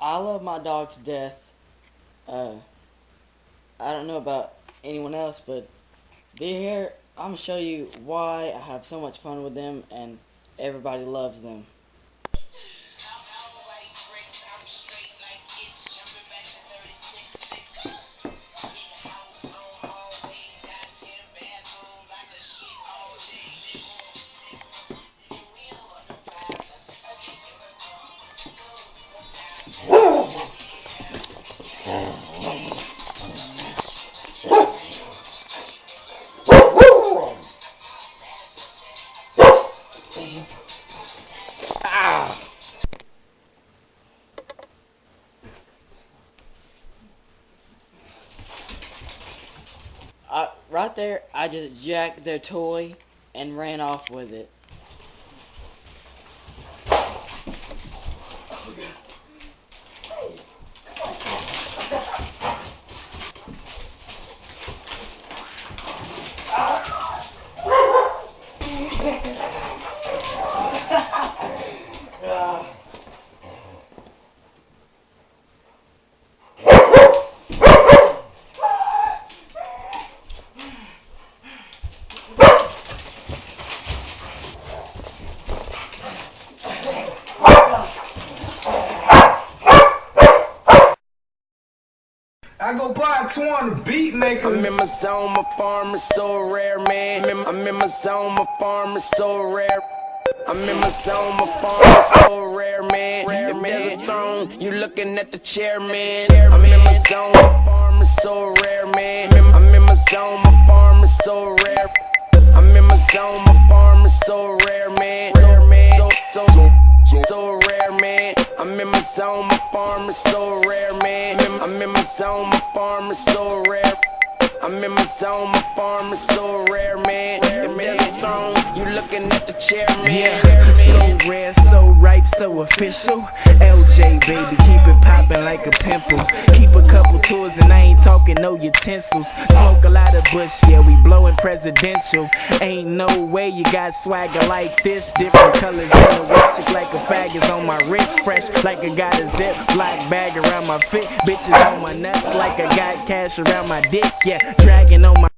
I love my dog to death. I don't know about anyone else, but here I'm gonna show you why I have so much fun with them and everybody loves them. Right there, I just jacked their toy and ran off with it. I go buy a 200 beat maker. I'm in my zone, my farm is so rare, man. I'm in my zone, my farm is so rare. I'm in my zone, my farm is so rare, man. If there's a throne, you looking at the chairman. I'm in my zone, my farm is so rare, man. I'm in my zone, my farm is so rare. I'm in my zone, my farm is so rare, man. So rare, man. I'm in my zone, my farm is so rare, man. I'm in my zone, my farm is so rare. I'm in my zone, my farm is so rare, man. If there's a throne, you looking at the chairman. Yeah, so rare, so ripe, so official. LJ, baby, keep it poppin' like a pimple. Keep a couple tours and I ain't talking no utensils. Smoke a lot of bush, yeah, we blowin' presidential. Ain't no way you got swagger like this. Different colors in the watch, look like a faggot's on my wrist. Fresh like I got a zip black bag around my fit. Bitches on my nuts like I got cash around my dick. Yeah, dragging on my